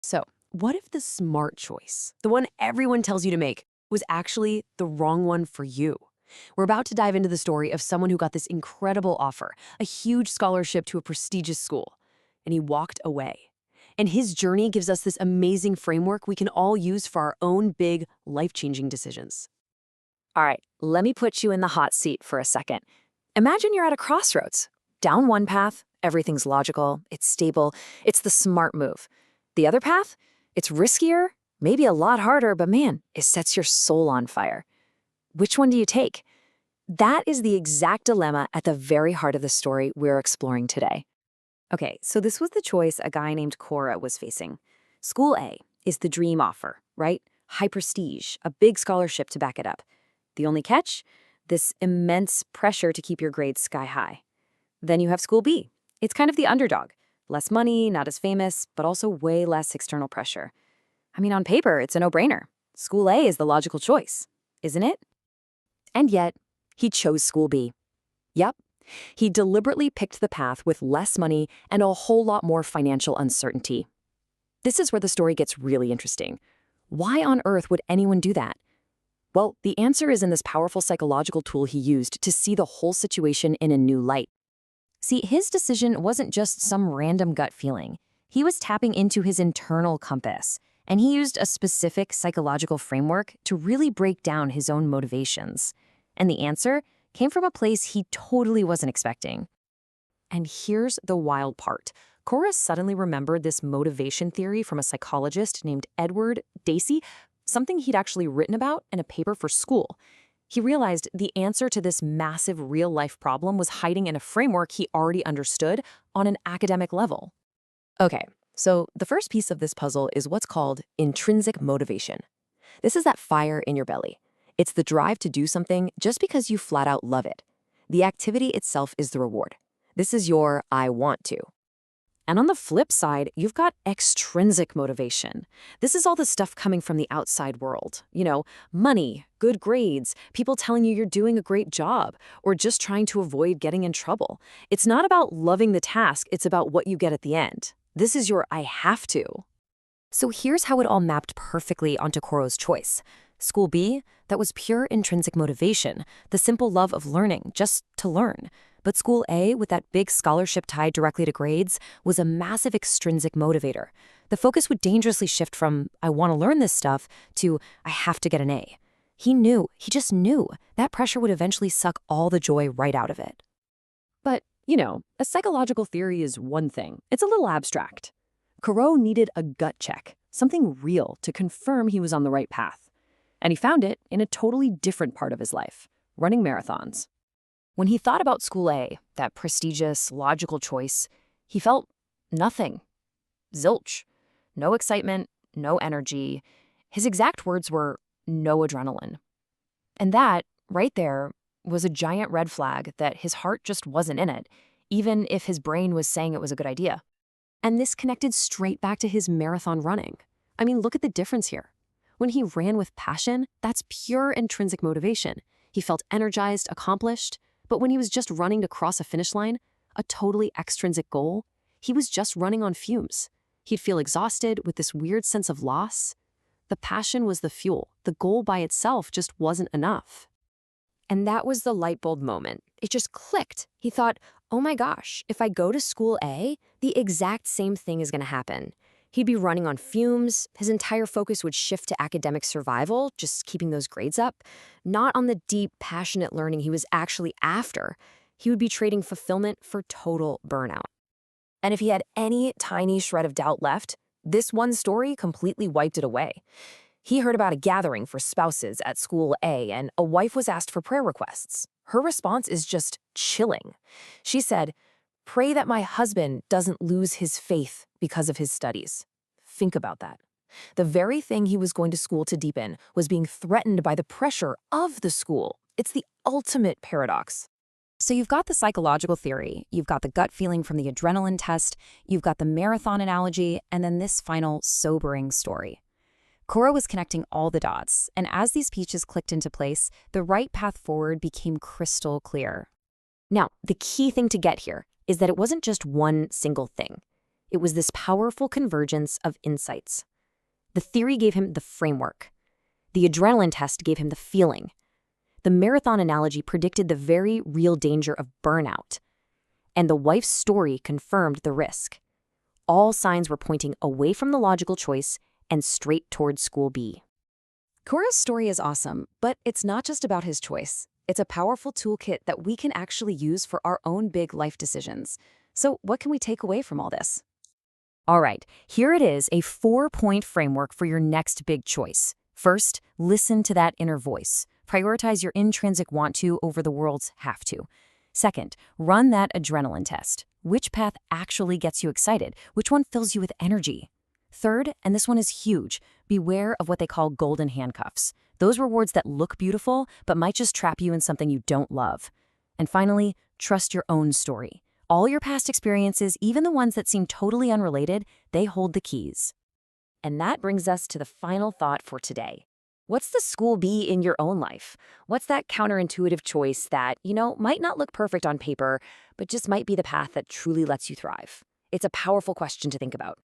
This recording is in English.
So, what if the smart choice, the one everyone tells you to make, was actually the wrong one for you? We're about to dive into the story of someone who got this incredible offer, a huge scholarship to a prestigious school, and he walked away. And his journey gives us this amazing framework we can all use for our own big, life-changing decisions. All right, let me put you in the hot seat for a second. Imagine you're at a crossroads. Down one path, everything's logical, it's stable, it's the smart move. The other path, it's riskier, maybe a lot harder, but man, it sets your soul on fire. Which one do you take? That is the exact dilemma at the very heart of the story we're exploring today. Okay, so this was the choice a guy named Koro was facing. School A is the dream offer, right? High prestige, a big scholarship to back it up. The only catch? This immense pressure to keep your grades sky high. Then you have School B. It's kind of the underdog. Less money, not as famous, but also way less external pressure. I mean, on paper, it's a no-brainer. School A is the logical choice, isn't it? And yet, he chose School B. Yep, he deliberately picked the path with less money and a whole lot more financial uncertainty. This is where the story gets really interesting. Why on earth would anyone do that? Well, the answer is in this powerful psychological tool he used to see the whole situation in a new light. See, his decision wasn't just some random gut feeling. He was tapping into his internal compass, and he used a specific psychological framework to really break down his own motivations. And the answer came from a place he totally wasn't expecting. And here's the wild part. Cora suddenly remembered this motivation theory from a psychologist named Edward Dacey, something he'd actually written about in a paper for school. He realized the answer to this massive real-life problem was hiding in a framework he already understood on an academic level. Okay, so the first piece of this puzzle is what's called intrinsic motivation. This is that fire in your belly. It's the drive to do something just because you flat out love it. The activity itself is the reward. This is your I want to. And on the flip side, you've got extrinsic motivation. This is all the stuff coming from the outside world. You know, money, good grades, people telling you you're doing a great job, or just trying to avoid getting in trouble. It's not about loving the task, it's about what you get at the end. This is your I have to. So here's how it all mapped perfectly onto Koro's choice. School B, that was pure intrinsic motivation, the simple love of learning, just to learn. But School A, with that big scholarship tied directly to grades, was a massive extrinsic motivator. The focus would dangerously shift from, I want to learn this stuff, to, I have to get an A. He just knew, that pressure would eventually suck all the joy right out of it. But, you know, a psychological theory is one thing. It's a little abstract. Koro needed a gut check, something real to confirm he was on the right path. And he found it in a totally different part of his life, running marathons. When he thought about School A, that prestigious, logical choice, he felt nothing. Zilch. No excitement, no energy. His exact words were, no adrenaline. And that, right there, was a giant red flag that his heart just wasn't in it, even if his brain was saying it was a good idea. And this connected straight back to his marathon running. I mean, look at the difference here. When he ran with passion, that's pure intrinsic motivation. He felt energized, accomplished. But when he was just running to cross a finish line, a totally extrinsic goal, he was just running on fumes. He'd feel exhausted with this weird sense of loss. The passion was the fuel. The goal by itself just wasn't enough. And that was the light bulb moment. It just clicked. He thought, oh my gosh, if I go to School A, the exact same thing is going to happen. He'd be running on fumes, his entire focus would shift to academic survival, just keeping those grades up, not on the deep, passionate learning he was actually after. He would be trading fulfillment for total burnout. And if he had any tiny shred of doubt left, this one story completely wiped it away. He heard about a gathering for spouses at School A, and a wife was asked for prayer requests. Her response is just chilling. She said, "Pray that my husband doesn't lose his faith because of his studies." Think about that. The very thing he was going to school to deepen was being threatened by the pressure of the school. It's the ultimate paradox. So you've got the psychological theory, you've got the gut feeling from the adrenaline test, you've got the marathon analogy, and then this final sobering story. Koro was connecting all the dots, and as these pieces clicked into place, the right path forward became crystal clear. Now, the key thing to get here is that it wasn't just one single thing. It was this powerful convergence of insights. The theory gave him the framework. The adrenaline test gave him the feeling. The marathon analogy predicted the very real danger of burnout. And the wife's story confirmed the risk. All signs were pointing away from the logical choice and straight toward School B. Koro's story is awesome, but it's not just about his choice. It's a powerful toolkit that we can actually use for our own big life decisions. So what can we take away from all this? All right, here it is, a 4-point framework for your next big choice. First, listen to that inner voice. Prioritize your intrinsic want to over the world's have to. Second, run that adrenaline test. Which path actually gets you excited? Which one fills you with energy? Third, and this one is huge, beware of what they call golden handcuffs. Those rewards that look beautiful, but might just trap you in something you don't love. And finally, trust your own story. All your past experiences, even the ones that seem totally unrelated, they hold the keys. And that brings us to the final thought for today. What's the School B in your own life? What's that counterintuitive choice that, might not look perfect on paper, but just might be the path that truly lets you thrive? It's a powerful question to think about.